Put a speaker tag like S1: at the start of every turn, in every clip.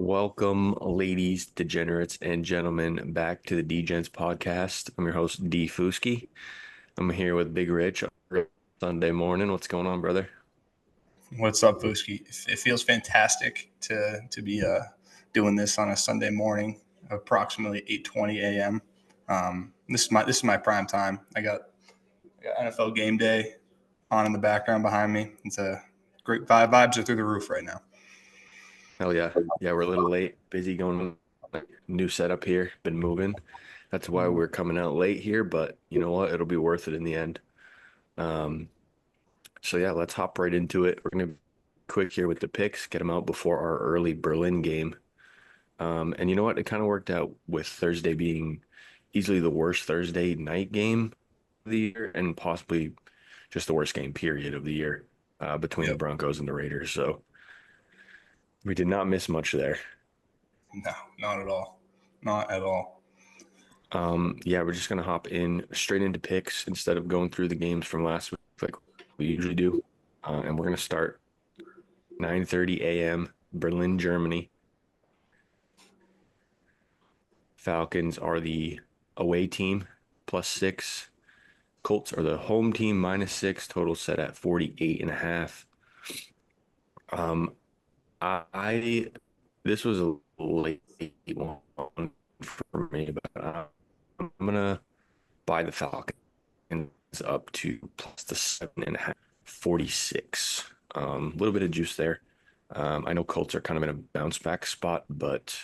S1: Welcome, ladies, degenerates, and gentlemen, back to the DeGents podcast. I'm your host, D. Fuski. I'm here with Big Rich on Sunday morning. What's going on, brother?
S2: What's up, Vuski? It feels fantastic to be doing this on a Sunday morning, approximately 8:20 a.m. This is my prime time. I got NFL game day on in the background behind me. It's a great vibes are through the roof right now.
S1: Hell yeah. Yeah, we're a little late. Busy going new setup here. Been moving. That's why we're coming out late here, but you know what? It'll be worth it in the end. Um, so yeah, let's hop right into it. We're gonna be quick here with the picks, get them out before our early Berlin game. And you know what? It kind of worked out with Thursday being easily the worst Thursday night game of the year and possibly just the worst game period of the year between the
S2: Yep.
S1: Broncos and the Raiders. So we did not miss much there.
S2: No, not at all. Not at all.
S1: Yeah, we're just gonna hop in straight into picks instead of going through the games from last week like we usually do. And we're gonna start 9:30 a.m. Berlin, Germany. Falcons are the away team +6. Colts are the home team -6, total set at 48 and a half. Um, I this was a late one for me, but I'm gonna buy the Falcons up to plus the 7.5, 46. A little bit of juice there. I know Colts are kind of in a bounce back spot, but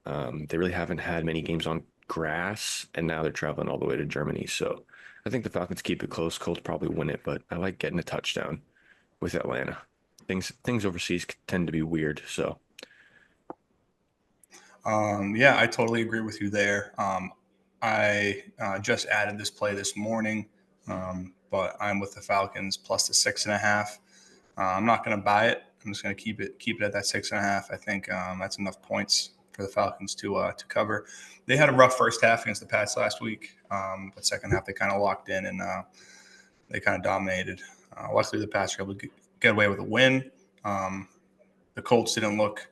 S1: they really haven't had many games on grass, and now they're traveling all the way to Germany. So I think the Falcons keep it close. Colts probably win it, but I like getting a touchdown with Atlanta. Things overseas tend to be weird. So
S2: Yeah, I totally agree with you there. I just added this play this morning, but I'm with the Falcons plus the 6.5. I'm not going to buy it. I'm just going to keep it at that 6.5. I think that's enough points for the Falcons to cover. They had a rough first half against the Pats last week, but second half they kind of locked in and they kind of dominated. Luckily, the Pats were able to get away with a win. The Colts didn't look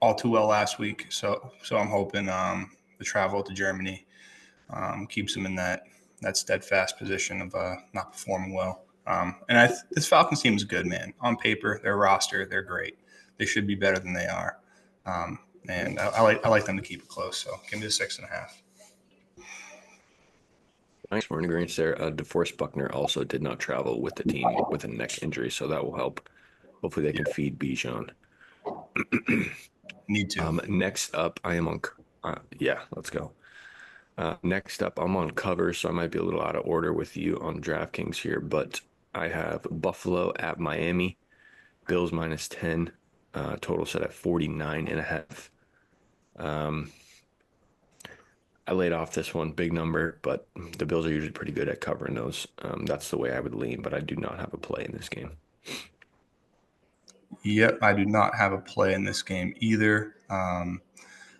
S2: all too well last week, so I'm hoping the travel to Germany keeps them in that steadfast position of not performing well. This Falcons team is good, man. On paper, their roster, they're great. They should be better than they are, and I like them to keep it close. So give me the 6.5.
S1: nice, we're in agreement there. DeForest Buckner also did not travel with the team with a neck injury, so that will help. Hopefully, they can
S2: Yeah,
S1: feed Bijan.
S2: need to.
S1: Next up, I am on. Yeah, let's go. Next up, I'm on cover, so I might be a little out of order with you on DraftKings here, but I have Buffalo at Miami, Bills -10, total set at 49 and a half. Um, I laid off this one, big number, but the Bills are usually pretty good at covering those. That's the way I would lean, but I do not have a play in this game.
S2: Yep, I do not have a play in this game either.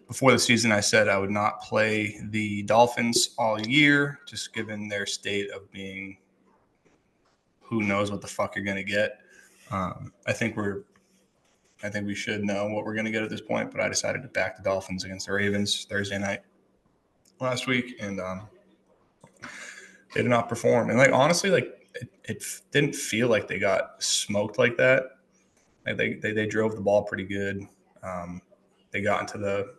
S2: Before the season, I said I would not play the Dolphins all year, just given their state of being who knows what the fuck you're going to get. Um, I think we're I think we should know what we're going to get at this point, but I decided to back the Dolphins against the Ravens Thursday night last week, and they did not perform. And like honestly, like it didn't feel like they got smoked like that. Like they drove the ball pretty good. Um, they got into the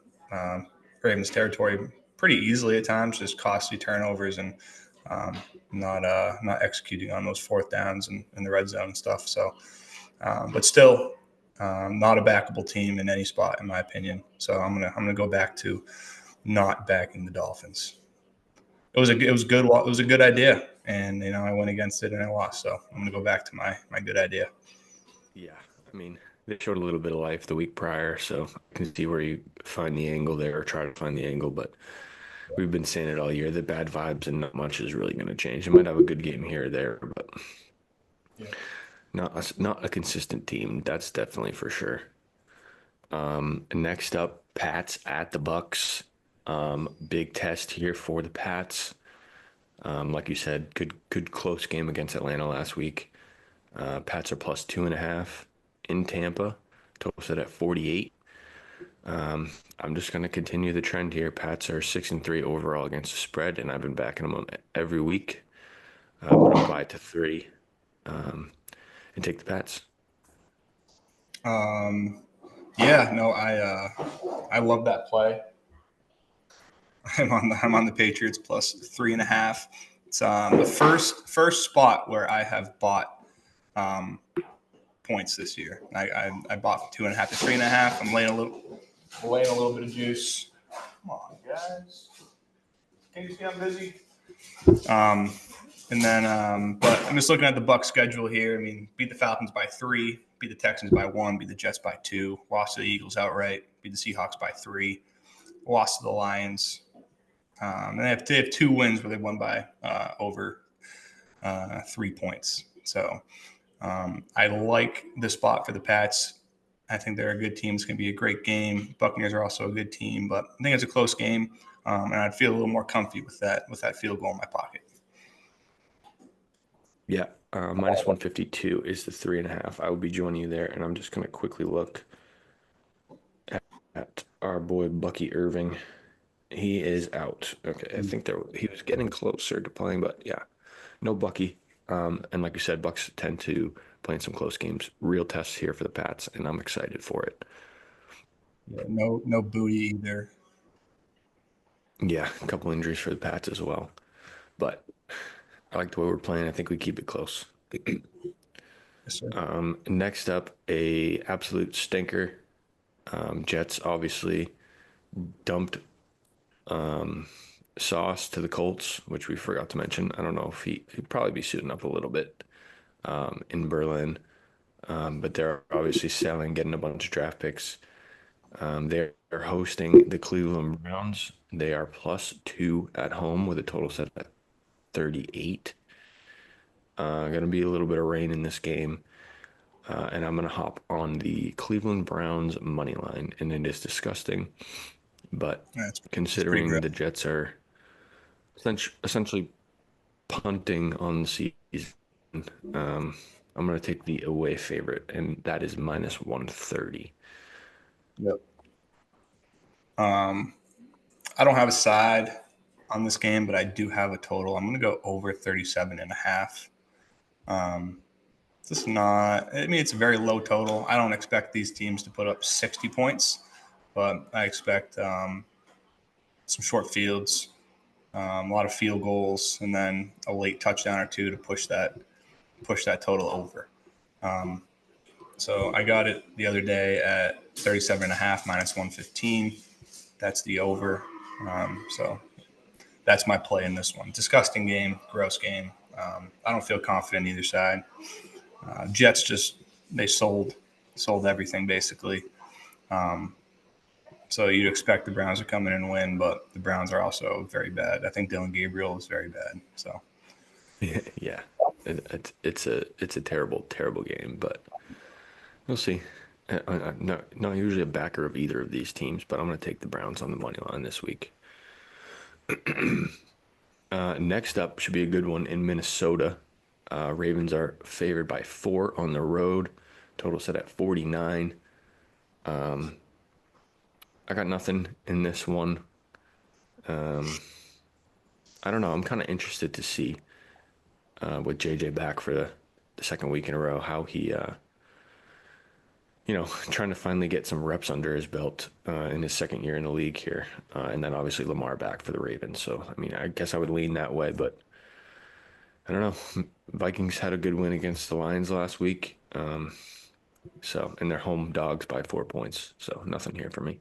S2: Ravens territory pretty easily at times, just costly turnovers and um, not executing on those fourth downs and the red zone and stuff. So, but still, not a backable team in any spot, in my opinion. So I'm gonna go back to not backing the Dolphins. It was a good idea, and I went against it and I lost. So I'm gonna go back to my good idea.
S1: Yeah, I mean, they showed a little bit of life the week prior, so I can see where you find the angle there or try to find the angle, but we've been saying it all year. The bad vibes and not much is really going to change. They might have a good game here or there, but
S2: Yeah.
S1: not a consistent team. That's definitely for sure. Next up, Pats at the Bucks. Big test here for the Pats. Like you said, good close game against Atlanta last week. Pats are +2.5 in Tampa. Total set at 48. I'm just going to continue the trend here. Pats are 6-3 overall against the spread, and I've been backing them every week. But I'll buy it to 3 and take the Pats.
S2: Yeah, no, I love that play. I'm on the Patriots plus 3.5. It's the first spot where I have bought points this year. I bought 2.5 to 3.5. I'm laying a little bit of juice. Come on, guys. Can you see I'm busy? Um, and then, but I'm just looking at the Bucs schedule here. I mean, beat the Falcons by 3, beat the Texans by 1, beat the Jets by 2, lost to the Eagles outright, beat the Seahawks by 3, lost to the Lions. And they have 2 wins where they won by over 3 points. So I like the spot for the Pats. I think they're a good team. It's going to be a great game. Buccaneers are also a good team, but I think it's a close game, and I'd feel a little more comfy with that field goal in my pocket.
S1: Yeah, minus 152 is the 3.5. I will be joining you there, and I'm just going to quickly look at our boy Bucky Irving. He is out. Okay, I think he was getting closer to playing, but yeah, no Bucky. And like you said, Bucks tend to play in some close games. Real tests here for the Pats, and I'm excited for it.
S2: Yeah, no booty either.
S1: Yeah, a couple injuries for the Pats as well, but I like the way we're playing. I think we keep it close.
S2: Yes, sir.
S1: Next up, a absolute stinker. Jets obviously dumped Sauce to the Colts, which we forgot to mention. I don't know if he'd probably be suiting up a little bit in Berlin, but they're obviously selling, getting a bunch of draft picks. They're hosting the Cleveland Browns. They are +2 at home with a total set at 38. Going to be a little bit of rain in this game. And I'm going to hop on the Cleveland Browns money line. And it is disgusting. But
S2: Yeah, it's pretty
S1: considering
S2: gross.
S1: the Jets are essentially punting on the season, I'm going to take the away favorite, and that is minus 130.
S2: Yep. I don't have a side on this game, but I do have a total. I'm going to go over 37.5. This is not, I mean, it's a very low total. I don't expect these teams to put up 60 points, but I expect some short fields, a lot of field goals, and then a late touchdown or two to push that total over. So I got it the other day at 37.5 minus 115. That's the over. So that's my play in this one. Disgusting game, gross game. I don't feel confident either side. Jets just they sold everything basically. So you'd expect the Browns to come in and win, but the Browns are also very bad. I think Dylan Gabriel is very bad. So
S1: Yeah, it's a terrible, terrible game, but we'll see. No, not usually a backer of either of these teams, but I'm going to take the Browns on the money line this week. Next up should be a good one in Minnesota. Ravens are favored by 4 on the road. Total set at 49. I got nothing in this one. I don't know. I'm kind of interested to see with JJ back for the second week in a row how he, trying to finally get some reps under his belt in his second year in the league here. And then obviously Lamar back for the Ravens. So, I mean, I guess I would lean that way, but I don't know. Vikings had a good win against the Lions last week. And they're home dogs by 4 points. So nothing here for me.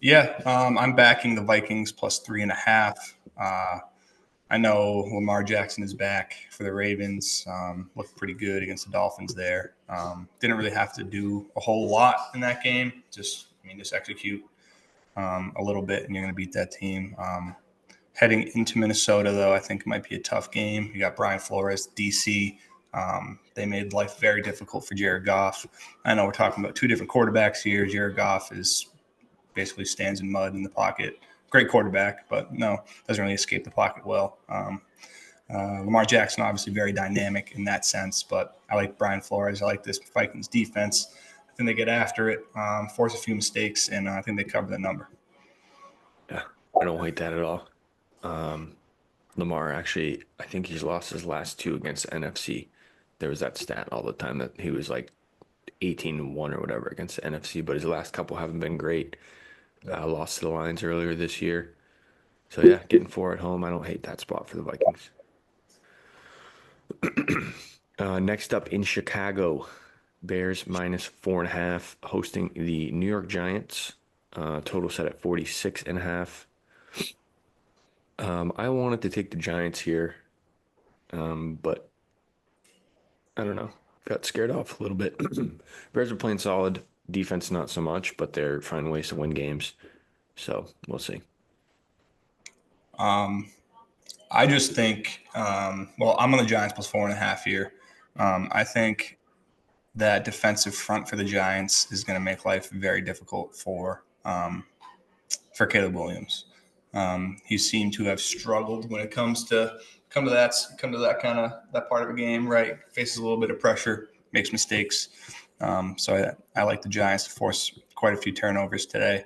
S2: yeah, I'm backing the Vikings plus 3.5. I know Lamar Jackson is back for the Ravens. Looked pretty good against the Dolphins there. Didn't really have to do a whole lot in that game. Just execute a little bit, and you're going to beat that team. Heading into Minnesota, though, I think it might be a tough game. You got Brian Flores, DC. They made life very difficult for Jared Goff. I know we're talking about 2 different quarterbacks here. Jared Goff is basically stands in mud in the pocket. Great quarterback, but no, doesn't really escape the pocket well. Lamar Jackson, obviously very dynamic in that sense, but I like Brian Flores. I like this Vikings defense. I then they get after it, force a few mistakes, and I think they cover the number.
S1: Yeah, I don't hate that at all. Um, Lamar actually, I think he's lost his last two against NFC. There was that stat all the time that he was like 18-1 or whatever against the NFC, but his last couple haven't been great.
S2: Yeah.
S1: Lost to the Lions earlier this year. So yeah, getting four at home, I don't hate that spot for the Vikings. Next up in Chicago, Bears -4.5 hosting the New York Giants. Total set at 46.5. I wanted to take the Giants here, but I don't know. Got scared off a little bit. Bears are playing solid. Defense not so much, but they're finding ways to win games. So we'll see.
S2: I just think, well, I'm on the Giants plus 4.5 here. I think that defensive front for the Giants is going to make life very difficult for Caleb Williams. He seemed to have struggled when it comes to that kind of that part of a game. Right, faces a little bit of pressure, makes mistakes. So I like the Giants to force quite a few turnovers today.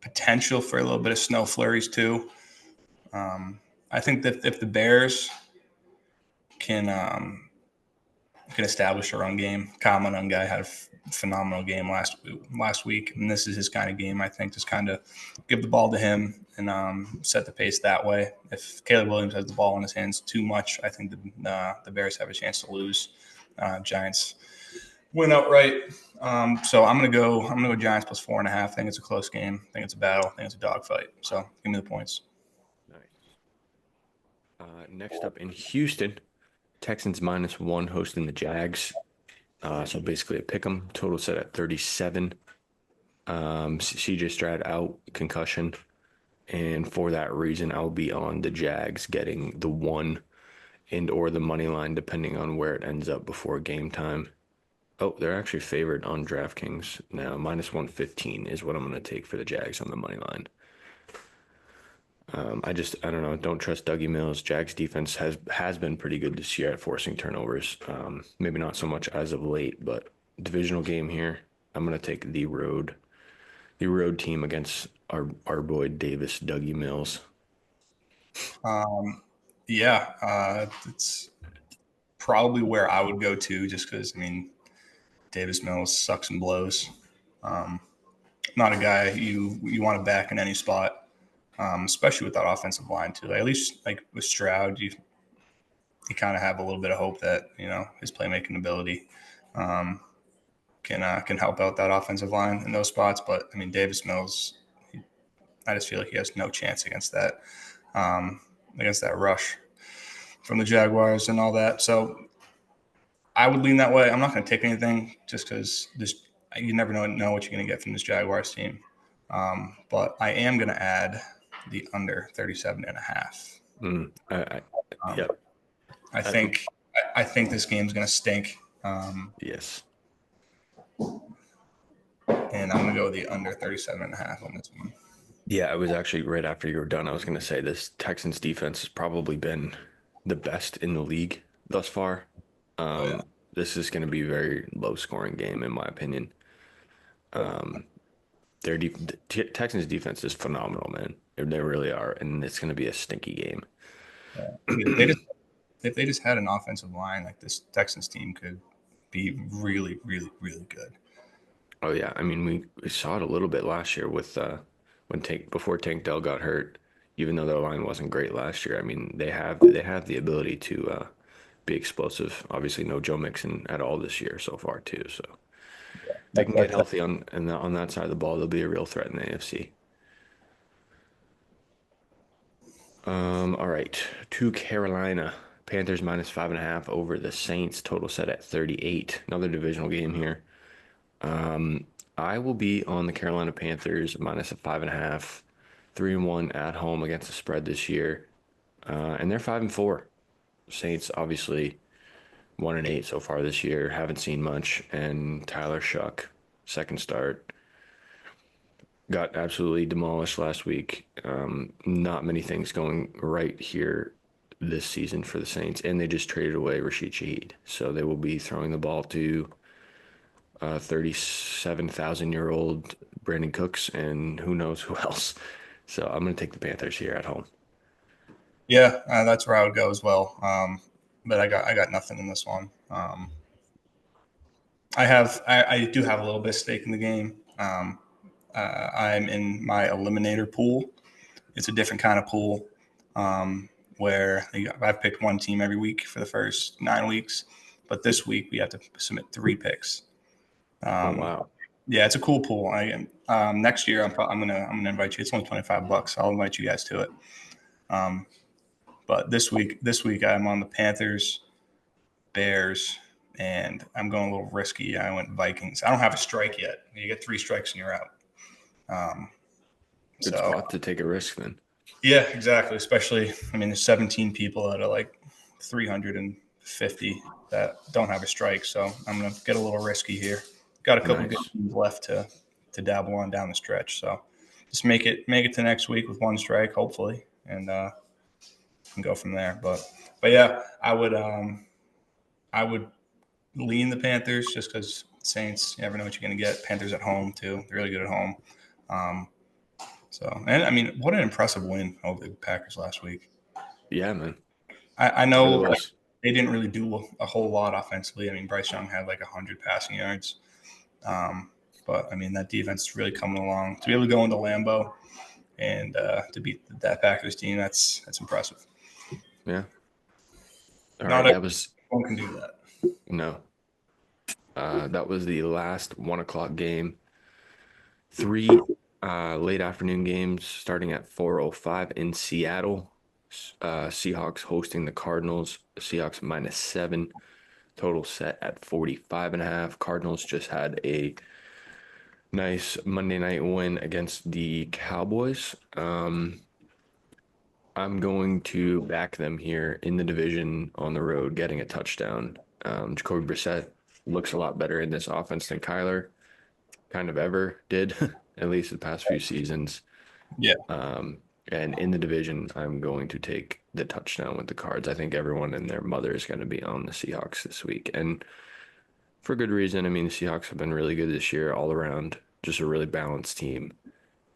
S2: Potential for a little bit of snow flurries too. I think that if the Bears can establish a run game, Kyle Monangai had a phenomenal game last week, and this is his kind of game. I think just kind of give the ball to him and set the pace that way. If Caleb Williams has the ball in his hands too much, I think the Bears have a chance to lose. Giants win outright. So I'm gonna go Giants plus 4.5. I think it's a close game. I think it's a battle. I think it's a dogfight. So give me the points.
S1: Nice. Next up in Houston, Texans -1 hosting the Jags. So basically a pick 'em. Total set at 37. CJ Stroud out, concussion. And for that reason, I'll be on the Jags getting the one and or the money line, depending on where it ends up before game time. Oh, they're actually favored on DraftKings now. -115 is what I'm going to take for the Jags on the money line. I don't know. Don't trust Dougie Mills. Jags defense has been pretty good this year at forcing turnovers. Maybe not so much as of late, but divisional game here. I'm going to take the road team against our boy Davis Dougie Mills.
S2: Yeah, it's probably where I would go to, just because Davis Mills sucks and blows. Um, Not a guy you want to back in any spot, especially with that offensive line too. At least like with Stroud, you kind of have a little bit of hope that his playmaking ability um, can help out that offensive line in those spots. But Davis Mills, I just feel like he has no chance um, against that rush from the Jaguars and all that. So I would lean that way. I'm not going to take anything just because you never know what you're going to get from this Jaguars team. But I am going to add the under 37.5.
S1: I
S2: Um,
S1: yep.
S2: I
S1: I,
S2: think I think this game's going to stink,
S1: yes.
S2: and I'm going to go the under 37.5 on this one.
S1: Yeah, I was actually right after you were done. I was going to say this Texans defense has probably been the best in the league thus far.
S2: Oh yeah,
S1: This is going to be a very low scoring game in my opinion. Texans defense is phenomenal, man. They really are, and it's going to be a stinky game.
S2: yeah. If they just had an offensive line like this, Texans team could be really, really, really good.
S1: Oh yeah, I mean we saw it a little bit last year with when before Tank Dell got hurt. Even though their line wasn't great last year, I mean they have the ability to be explosive. Obviously, no Joe Mixon at all this year so far too. So if they
S2: That,
S1: can get
S2: that, that,
S1: healthy on that side of the ball, they'll be a real threat in the AFC. All right, to Carolina. Panthers -5.5 over the Saints. Total set at 38. Another divisional game here. I will be on the Carolina Panthers -5.5, 3-1 at home against the spread this year, and they're 5-4. Saints obviously 1-8 so far this year. Haven't seen much, and Tyler Shuck, second start, got absolutely demolished last week. Not many things going right here this season for the Saints, and they just traded away Rashid Shaheed, so they will be throwing the ball to 37,000-year-old Brandon Cooks, and who knows who else. So I'm going to take the Panthers here at home.
S2: Yeah, that's where I would go as well. But I got nothing in this one. I do have a little bit of stake in the game. I'm in my eliminator pool. It's a different kind of pool where I've picked one team every week for the first 9 weeks, but this week we have to submit 3 picks.
S1: Oh,
S2: Um,
S1: wow.
S2: yeah, it's a cool pool. Next year I'm gonna invite you. It's only $25. I'll invite you guys to it. But this week I'm on the Panthers, Bears, and I'm going a little risky. I went Vikings. I don't have a strike yet. You get 3 strikes and you're out. Um,
S1: Good
S2: so
S1: spot to take a risk then.
S2: yeah, exactly. Especially, I mean, there's 17 people out of like 350 that don't have a strike. So I'm gonna get a little risky here. Got a couple good
S1: Nice.
S2: teams left to dabble on down the stretch. So just make it to next week with 1 strike, hopefully, and go from there. But yeah, I would lean the Panthers just because Saints. You never know what you're gonna get. Panthers at home too. They're really good at home. Um, and I mean, what an impressive win over the Packers last week.
S1: Yeah, man.
S2: I
S1: It really
S2: know
S1: was.
S2: they didn't really do a whole lot offensively. I mean, Bryce Young had like 100 passing yards. Um, but I mean, that defense is really coming along. To be able to go into Lambeau and to beat that Packers team, that's impressive.
S1: Yeah. All
S2: Not
S1: right. That was
S2: everyone can do that.
S1: no. That was the last 1 o'clock game. Three late afternoon games starting at 4:05 in Seattle. Seahawks hosting the Cardinals. Seahawks -7. Total set at 45.5. Cardinals just had a nice Monday night win against the Cowboys. I'm going to back them here in the division on the road, getting a touchdown. Jacoby Brissett looks a lot better in this offense than Kyler kind of ever did, at least the past few seasons.
S2: Yeah,
S1: And in the division, I'm going to take the touchdown with the Cards. I think everyone and their mother is going to be on the Seahawks this week. And for good reason. I mean, the Seahawks have been really good this year all around, just a really balanced team.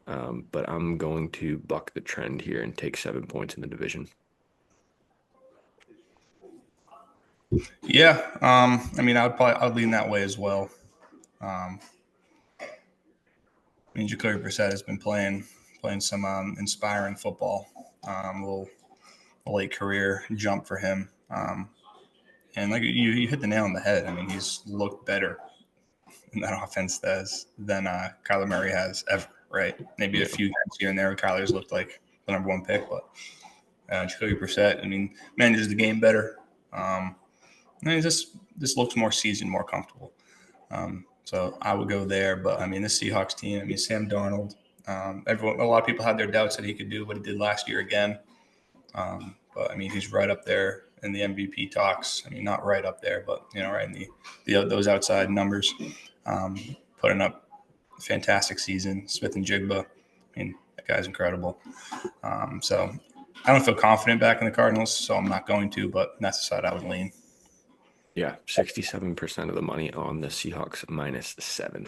S1: But I'm going to buck the trend here and take 7 points in the division.
S2: yeah. I mean, I'd lean that way as well. Um, I mean, Jacoby Brissett has been playing some inspiring football. Little late career jump for him. And like you hit the nail on the head. I mean, he's looked better in that offense than Kyler Murray has ever. Right? Maybe a
S1: Yeah.
S2: few games here and there, Kyler's looked like the number 1 pick, but Jacoby Brissett, I mean, manages the game better. And he just looks more seasoned, more comfortable. So I would go there. But I mean, this Seahawks team, I mean, Sam Darnold. A lot of people had their doubts that he could do what he did last year again. But I mean, he's right up there in the MVP talks. I mean, not right up there, but right in the those outside numbers. Putting up a fantastic season. Smith and Jigba. I mean, that guy's incredible. So I don't feel confident back in the Cardinals, so I'm not going to. But that's the side I would lean.
S1: Yeah. 67% of the money on the Seahawks -7.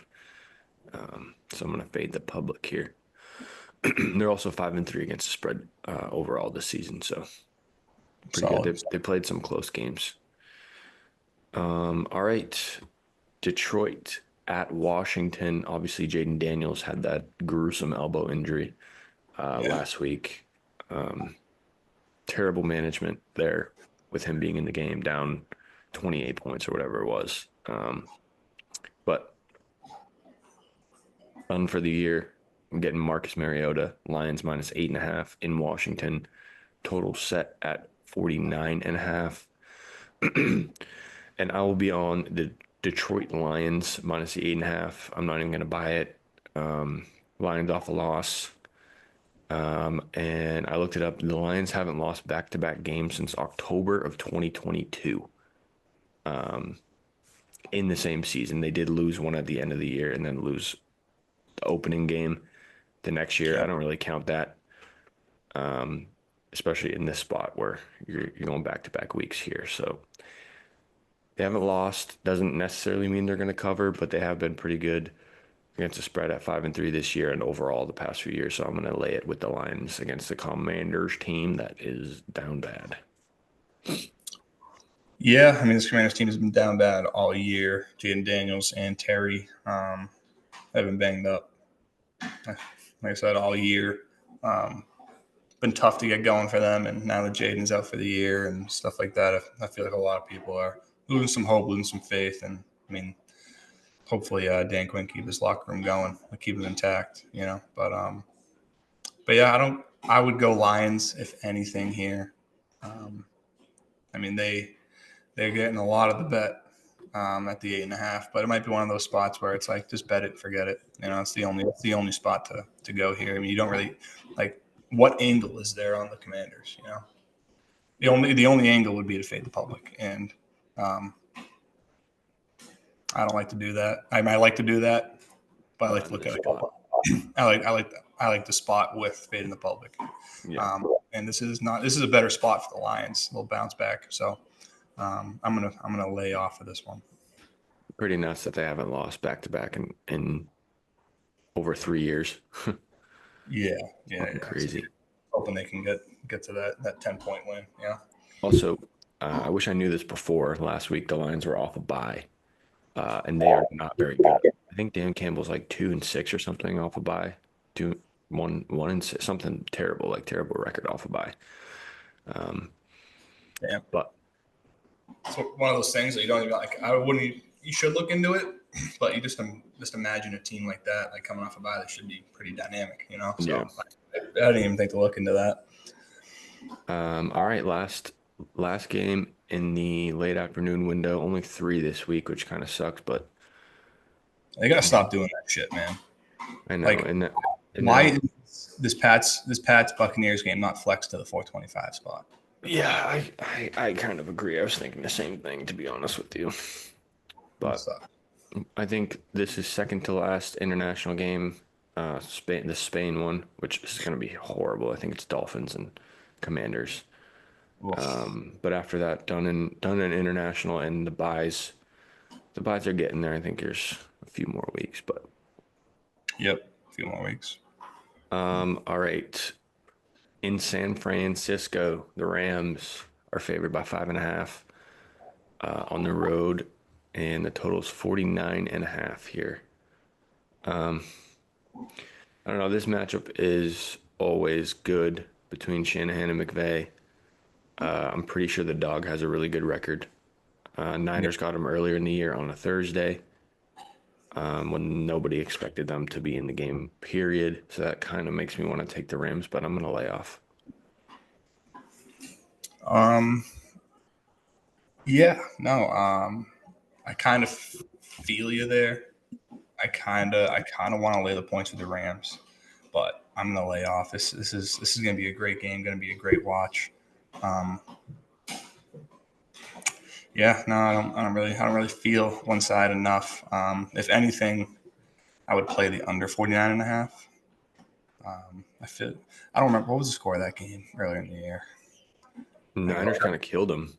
S1: So I'm going to fade the public here. They're also 5-3 against the spread overall this season. So pretty good.
S2: Solid.
S1: They played some close games. All right. Detroit at Washington. Obviously, Jaden Daniels had that gruesome elbow injury
S2: Yeah.
S1: last week. Terrible management there with him being in the game down 28 points or whatever it was. But fun for the year. I'm getting Marcus Mariota, Lions -8.5 in Washington. Total set at 49.5. And I will be on the Detroit Lions -8.5. I'm not even going to buy it. Lions off a loss. And I looked it up. The Lions haven't lost back-to-back games since October of 2022 in the same season. They did lose one at the end of the year and then lose the opening game the next year. I
S2: Yep.
S1: don't really count that, especially in this spot where you're going back-to-back weeks here. So They haven't lost. Doesn't necessarily mean they're going to cover, but they have been pretty good against the spread at 5-3 this year and overall the past few years. So I'm going to lay it with the Lions against the Commanders team that is down bad.
S2: Yeah, I mean, this Commanders team has been down bad all year. Jaden Daniels and Terry have been banged up. Like I said, all year. Been tough to get going for them, and now that Jaden's out for the year and stuff like that, I feel like a lot of people are losing some hope, losing some faith, and I mean, hopefully Dan Quinn keep his locker room going, keep him intact, you know. But yeah, I don't. I would go Lions if anything here. I mean, they're getting a lot of the bet at the 8.5, but it might be one of those spots where it's like just bet it, forget it. You know, it's the only spot to go here. I mean, you don't really like what angle is there on the Commanders. You know, the only angle would be to fade the public, and um, I don't like to do that. I might like to do that, but I like
S1: Not
S2: to
S1: in
S2: look
S1: this
S2: at it.
S1: spot.
S2: I like the spot with fading the public.
S1: Yeah.
S2: And this is a better spot for the Lions. They'll bounce back. So I'm gonna lay off of this one.
S1: Pretty nuts that they haven't lost back to back in over 3 years.
S2: Yeah, yeah,
S1: Fucking
S2: yeah. So
S1: crazy.
S2: hoping they can get to that 10-point win. Yeah.
S1: Also, I wish I knew this before. Last week, the Lions were off a bye, and they are not very good. I think Dan Campbell's like 2-6 or something off a bye. Two, one and six, something terrible, like terrible record off a bye.
S2: Yeah.
S1: But
S2: It's one of those things that you don't even like. I wouldn't. You should look into it, but you just imagine a team like that, like coming off a bye, that should be pretty dynamic. You know.
S1: yeah.
S2: So I didn't even think to look into that.
S1: All right, last game in the late afternoon window. Only three this week, which kind of sucks, but
S2: They gotta stop doing that shit, man.
S1: I know.
S2: Like,
S1: And
S2: why
S1: now,
S2: is this Pats Buccaneers game not flexed to the 425 spot?
S1: yeah, I kind of agree. I was thinking the same thing, to be honest with you.
S2: That
S1: But
S2: sucks.
S1: I think this is second to last international game, the Spain one, which is going to be horrible. I think it's Dolphins and Commanders.
S2: Oof.
S1: But after that, done in international and the buys are getting there. I think there's a few more weeks, but
S2: Yep, a few more weeks.
S1: all right. In San Francisco, the Rams are favored by 5.5 on the road, and the total is 49.5 here. I don't know. This matchup is always good between Shanahan and McVay. I'm pretty sure the dog has a really good record.
S2: Yep.
S1: Niners got him earlier in the year on a Thursday when nobody expected them to be in the game, period. So that kind of makes me want to take the Rams, but I'm going to lay off.
S2: Um. Yeah. No. I kind of feel you there. I kind of want to lay the points with the Rams, but I'm gonna lay off. This is gonna be a great game. Gonna be a great watch. Um, yeah, no, I don't really feel one side enough. If anything, I would play the under 49.5. I don't remember what was the score of that game earlier in the year. I
S1: Niners
S2: go,
S1: kind of killed them.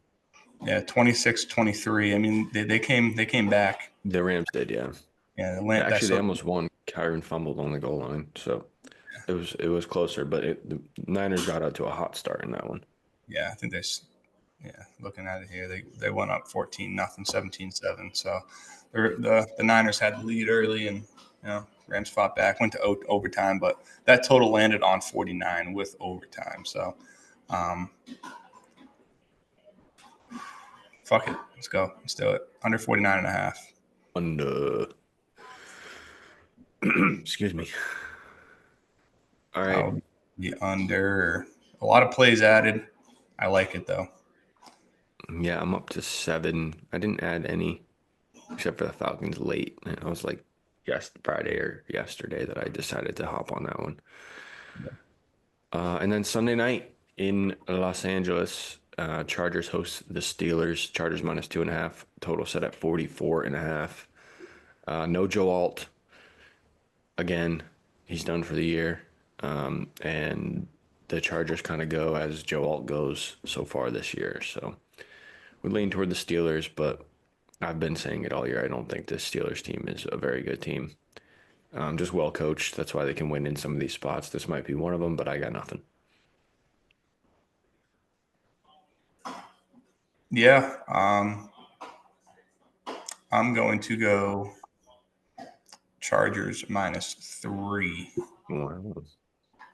S2: yeah, 26-23. I mean, they came back.
S1: The Rams did, yeah.
S2: Yeah,
S1: Actually,
S2: that's
S1: they
S2: so
S1: almost won. Kyron fumbled on the goal line, so it was closer. But the Niners got out to a hot start in that one.
S2: yeah. I think yeah, looking at it here, they went up 14-0, 17-7. So the Niners had the lead early, and Rams fought back, went to overtime, but that total landed on 49 with overtime. So um, fuck it, let's go, let's do it. Under 49.5.
S1: Under. Excuse me. All right.
S2: I'll be under. A lot of plays added. I like it though.
S1: Yeah, I'm up to 7. I didn't add any except for the Falcons late. And I was like, yes, Friday or yesterday that I decided to hop on that one. And then Sunday night in Los Angeles, Chargers host the Steelers. Chargers minus 2.5. Total set at 44.5. No Joe Alt. Again, he's done for the year. And the Chargers kind of go as Joe Alt goes so far this year. So we lean toward the Steelers, but I've been saying it all year. I don't think this Steelers team is a very good team. Just well coached. That's why they can win in some of these spots. This might be one of them, but I got nothing.
S2: Yeah, I'm going to go Chargers -3.
S1: Wow.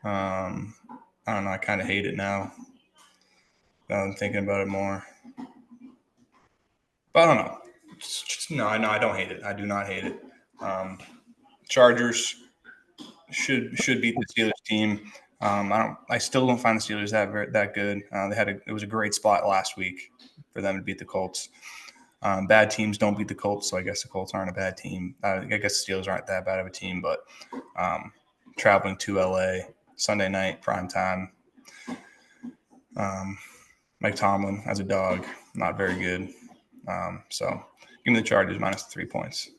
S2: I don't know. I kind of hate it now. Now I'm thinking about it more, but I don't know. No, I don't hate it. I do not hate it. Um, Chargers should beat the Steelers team. I still don't find the Steelers that good. It was a great spot last week for them to beat the Colts. Bad teams don't beat the Colts, so I guess the Colts aren't a bad team. I guess the Steelers aren't that bad of a team, but traveling to LA Sunday night prime time. Mike Tomlin as a dog, not very good. So give me the Chargers -3 points.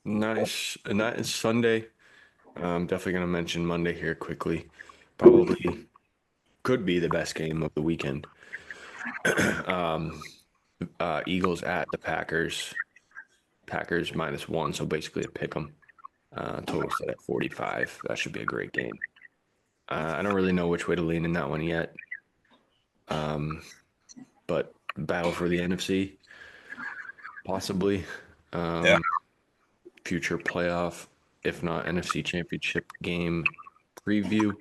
S1: Nice. And that is Sunday. I'm definitely going to mention Monday here quickly. Probably could be the best game of the weekend. um, Eagles at the Packers. Packers -1, so basically a pick 'em. Total set at 45. That should be a great game. I don't really know which way to lean in that one yet. But battle for the NFC, possibly.
S2: Yeah.
S1: Future playoff, if not NFC Championship game preview.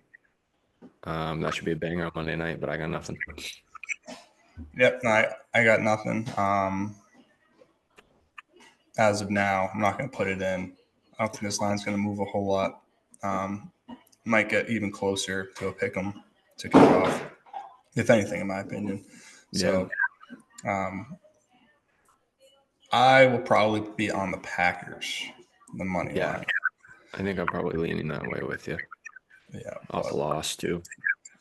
S1: That should be a banger on Monday night, but I got nothing.
S2: Yep. No, I got nothing. As of now, I'm not going to put it in. I don't think this line's going to move a whole lot. Might get even closer to a pick 'em to kick off, if anything, in my opinion.
S1: Yeah,
S2: So I will probably be on the Packers, the money
S1: yeah.
S2: line.
S1: I think I'm probably leaning that way with you.
S2: Yeah,
S1: Off
S2: but
S1: a loss too.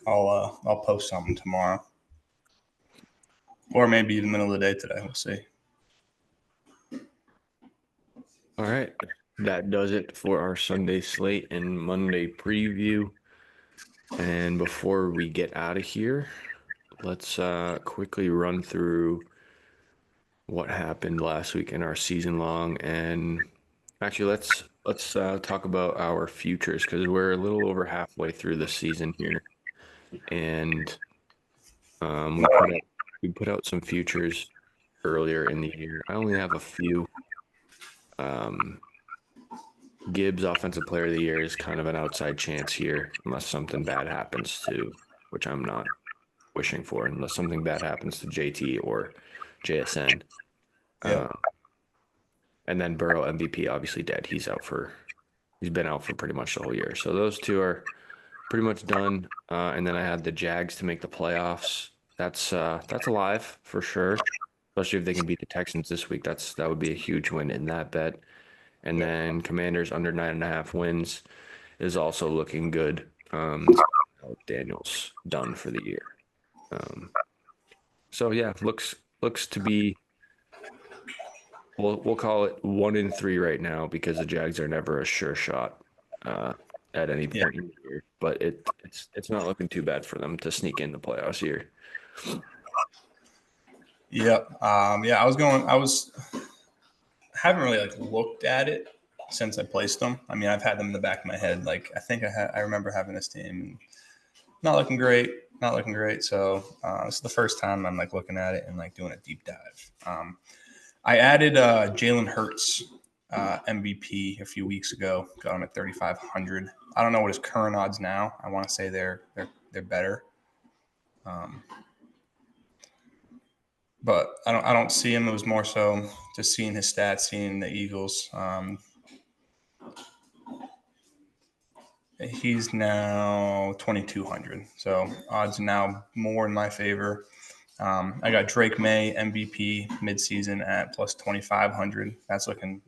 S2: I'll post something tomorrow, or maybe the middle of the day today. We'll see.
S1: All right. That does it for our Sunday slate and Monday preview. And before we get out of here, let's quickly run through what happened last week in our season long. And actually, let's talk about our futures because we're a little over halfway through the season here, and um, we put out we put out some futures earlier in the year. I only have a few. Um, Gibbs Offensive Player of the Year is kind of an outside chance here, unless something bad happens to, which I'm not wishing for, unless something bad happens to JT or JSN.
S2: Yep.
S1: Uh, and then Burrow MVP obviously dead. He's been out for pretty much the whole year. So those two are pretty much done. And then I had the Jags to make the playoffs. That's alive for sure, especially if they can beat the Texans this week. That would be a huge win in that bet. And
S2: Yep.
S1: then Commanders under 9.5 wins is also looking good. Daniels done for the year. So yeah, looks to be we'll call it 1-3 right now because the Jags are never a sure shot uh, at any
S2: Yeah.
S1: point in the year. But it's not looking too bad for them to sneak in the playoffs here.
S2: Yep. Yeah. Haven't really like looked at it since I placed them. I mean, I've had them in the back of my head. Like I think I remember having this team and not looking great, not looking great. So this is the first time I'm like looking at it and like doing a deep dive. I added Jalen Hurts MVP a few weeks ago. Got him at 3,500. I don't know what his current odds now. I want to say they're better. But I don't see him. It was more so just seeing his stats, seeing the Eagles. He's now 2,200. So odds now more in my favor. I got Drake May MVP midseason at plus 2,500. That's looking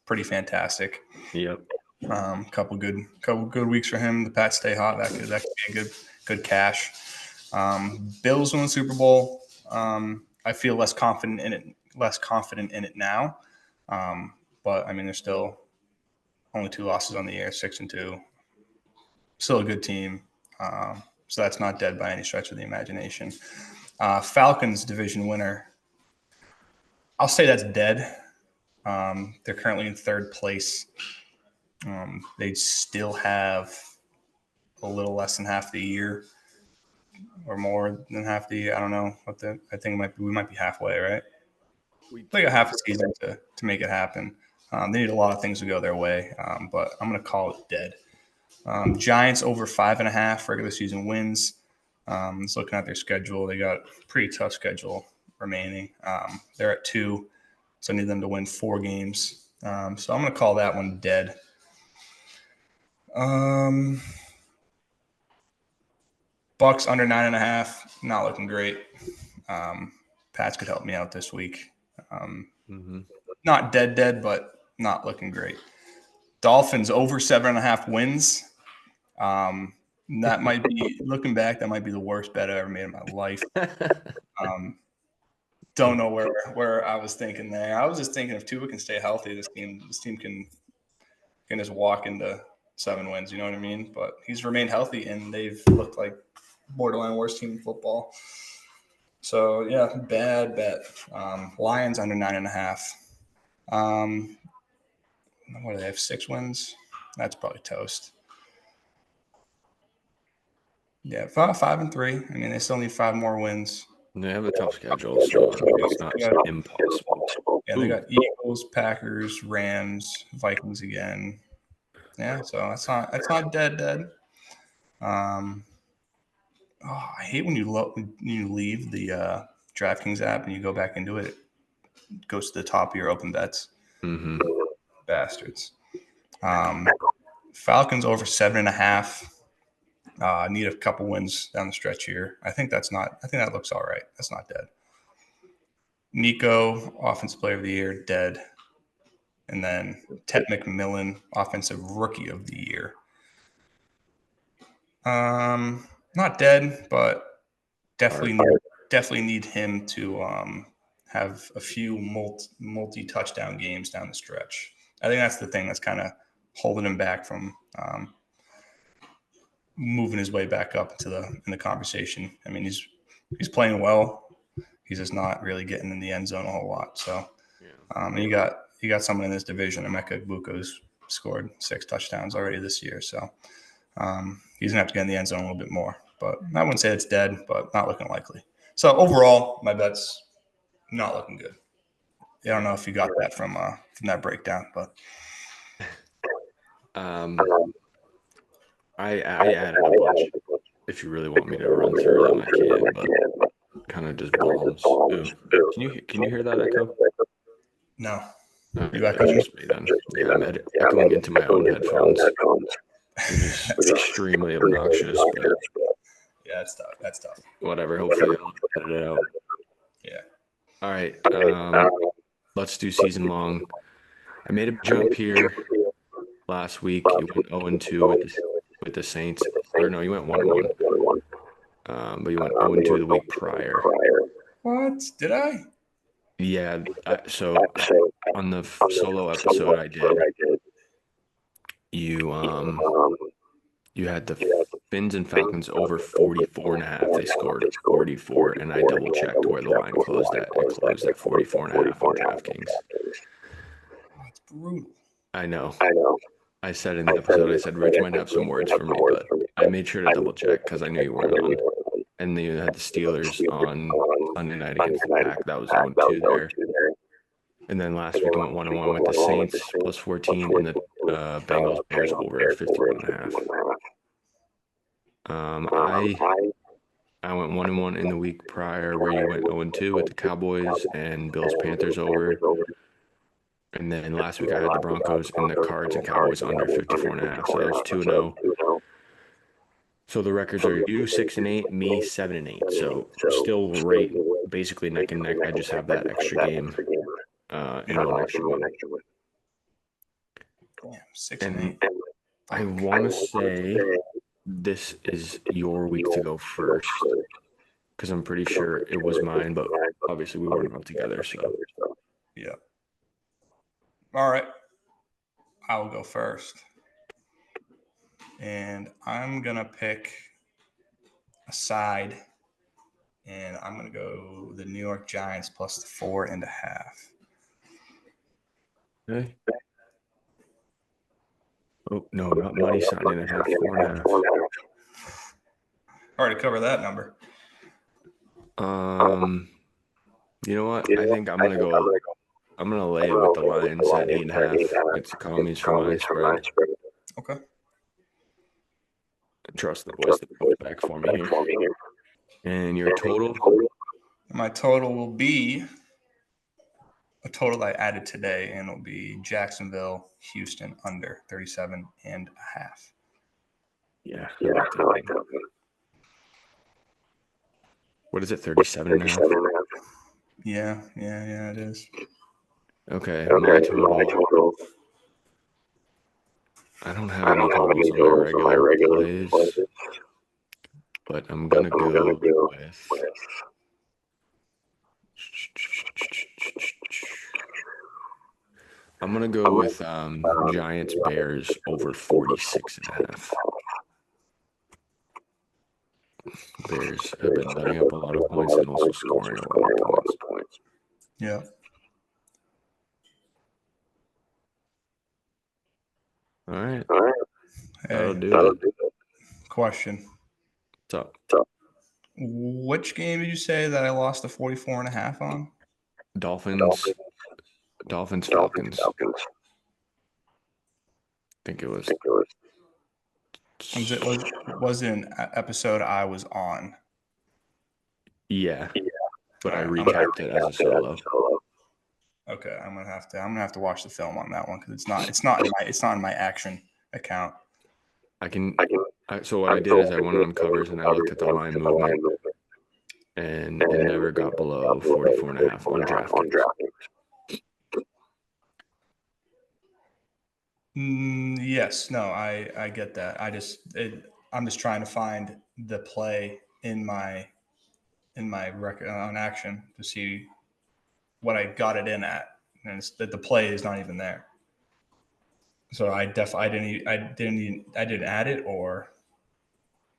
S2: pretty fantastic.
S1: Yep.
S2: Couple good weeks for him. The Pats stay hot. That could be a good cash. Bills win the Super Bowl. I feel less confident in it now. But I mean, there's still only 2 losses on the year, 6-2. Still a good team. So that's not dead by any stretch of the imagination. Falcons division winner. I'll say that's dead. They're currently in third place. They still have a little less than half the year, or more than half the year. I don't know what the. I think we might be halfway, right?
S1: We
S2: They got
S1: do.
S2: half a season to make it happen. They need a lot of things to go their way, but I'm going to call it dead. Giants over 5.5 regular season wins. Just looking at their schedule, they got a pretty tough schedule remaining. They're at 2, so I need them to win 4 games. So I'm going to call that one dead. Bucks under 9.5, not looking great. Pats could help me out this week. Not dead, but not looking great. Dolphins over 7.5 wins. That might be, looking back, that might be the worst bet I ever made in my life. Don't know where I was thinking there. I was just thinking if Tua can stay healthy, this team can just walk into 7 wins. You know what I mean? But he's remained healthy, and they've looked like borderline worst team in football. So yeah, bad bet. Lions under 9.5. What do they have? 6 wins. That's probably toast. Yeah, 5-3. I mean, they still need 5 more wins.
S1: They have a tough schedule, so it's not impossible.
S2: Yeah, they got Eagles, Packers, Rams, Vikings again. Yeah, so that's not dead. I hate when you leave the DraftKings app and you go back into it. It goes to the top of your open bets. Bastards. Falcons over 7.5. Need a couple wins down the stretch here. I think that looks all right. That's not dead. Nico, offensive player of the year, dead. And then Ted McMillan, offensive rookie of the year. Not dead, but definitely need him to have a few multi-touchdown games down the stretch. I think that's the thing that's kind of holding him back from moving his way back up in the conversation. I mean, he's playing well. He's just not really getting in the end zone a whole lot. So, and you got someone in this division. Emeka Egbuka's scored 6 touchdowns already this year. So he's gonna have to get in the end zone a little bit more. But I wouldn't say it's dead, but not looking likely. So overall, my bet's not looking good. I don't know if you got that from that breakdown, but
S1: I added a bunch. If you really want me to run through them, I can, but kind of just bombs. Ooh. Can you hear that echo?
S2: no.
S1: It's just me then. Yeah, I'm echoing into my own headphones. It's just extremely obnoxious, but
S2: yeah, that's tough.
S1: Whatever. Hopefully I'll edit it out.
S2: Yeah.
S1: All right. Let's do season long. I made a jump here last week. You went 0-2 with the Saints. Or no, you went 1-1. But you went 0-2 the week prior.
S2: What? Did I?
S1: Yeah. On the solo episode I did, you had the Finns and Falcons over 44.5. They scored 44, and I double checked where the line closed at. It closed at 44.5 on DraftKings.
S2: That's brutal.
S1: I know. I said in the episode, I said Rich might have some words for me, but I made sure to double check because I knew you weren't on. And then you had the Steelers on Sunday night against the Pack. That was 0-2 there. And then last week I went 1-1 with the Saints plus 14 and the Bengals Bears over 51.5. I went 1-1 in the week prior where you went 0-2 with the Cowboys and Bills Panthers over. And then last week I had the Broncos and the Cards and Cowboys under 54.5. So that was 2-0. So the records are you 6-8, me 7-8. So still right, basically neck and neck. I just have that extra game and one extra win.
S2: Damn, 6-8.
S1: I want to say this is your week to go first because I'm pretty sure it was mine, but obviously we weren't all together. So
S2: yeah. All right. I'll go first. And I'm going to pick a side and I'm going to go the New York Giants plus the 4.5.
S1: Okay. Oh, no, not money sign and a half, 4.5.
S2: Already cover that number.
S1: You know what? I think I'm gonna lay it with the Lions at 8.5. It's economies for my spread.
S2: Okay.
S1: Trust the boys to bounce back for me here. And your total?
S2: My total will be a total I added today, and it'll be Jacksonville, Houston under 37.5.
S1: Yeah, I like that one. What is it, 37.5?
S2: Yeah, it is.
S1: Okay, my total. I don't have any totals on my regular plays, but I'm gonna go with Giants Bears over 46.5. Bears have been letting up a lot of points and also scoring a lot of points.
S2: Yeah.
S1: All right. That'll
S2: Hey,
S1: do it.
S2: question.
S1: What's up?
S2: Which game did you say that I lost the 44.5 on?
S1: Dolphins, Falcons. I think it was.
S2: Was it an episode I was on?
S1: Yeah, but
S2: All
S1: I
S2: right,
S1: recapped it as a solo.
S2: okay. I'm gonna have to watch the film on that one because it's not in my action account.
S1: So what I did is I went on covers and I looked at the line movement, and it never got below 44.5 on DraftKings.
S2: Yes, no, I get that. I'm just trying to find the play in my record on action to see what I got it in at, and it's that the play is not even there. So I didn't add it, or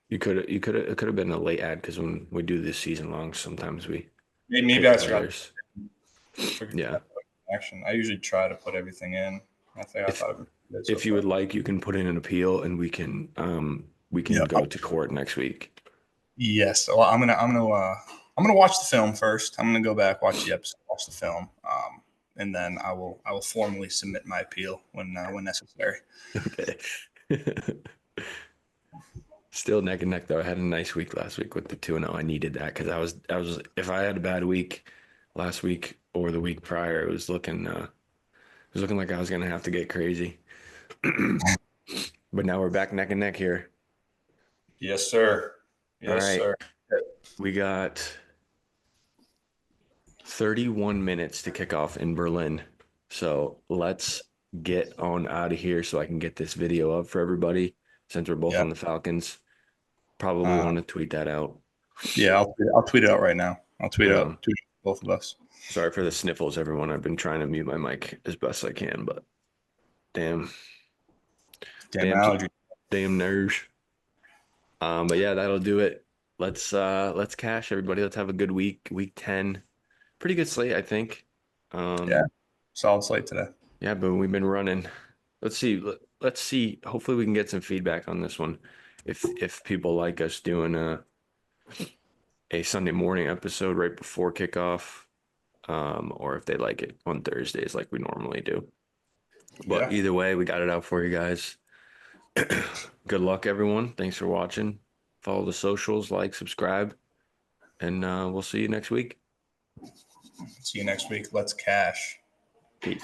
S1: It could have been a late ad because when we do this season long, sometimes we
S2: maybe
S1: pick
S2: I forgot
S1: players. Yeah.
S2: action. I usually try to put everything in. I think I
S1: If
S2: thought it so
S1: if you
S2: far.
S1: would like, you can put in an appeal and we can
S2: Yeah.
S1: go to court next week.
S2: Yes. Well, I'm gonna watch the film first. I'm gonna go back, watch the episode, watch the film, and then I will formally submit my appeal when necessary.
S1: Okay. Still neck and neck though. I had a nice week last week with the 2-0. I needed that because I was if I had a bad week last week or the week prior, it was looking like I was gonna have to get crazy. But now we're back neck and neck here.
S2: Yes, sir.
S1: All
S2: Yes,
S1: right.
S2: sir.
S1: We got 31 minutes to kick off in Berlin. So let's get on out of here so I can get this video up for everybody since we're both
S2: Yeah.
S1: on the Falcons. Probably want to tweet that out.
S2: Yeah. I'll tweet it out right now. I'll tweet
S1: Um,
S2: out both of us.
S1: Sorry for the sniffles, everyone. I've been trying to mute my mic as best I can, but damn,
S2: Damn allergy.
S1: damn nerves. But yeah, that'll do it. Let's cash everybody. Let's have a good week. Week 10. Pretty good slate, I think.
S2: Yeah. Solid slate today.
S1: Yeah, but we've been running. Let's see. Let's see. Hopefully we can get some feedback on this one. If people like us doing a Sunday morning episode right before kickoff, or if they like it on Thursdays like we normally do. But
S2: Yeah.
S1: either way, we got it out for you guys. Good luck, everyone. Thanks for watching. Follow the socials, like, subscribe, and we'll see you next week.
S2: See you next week. Let's cash.
S1: Peace.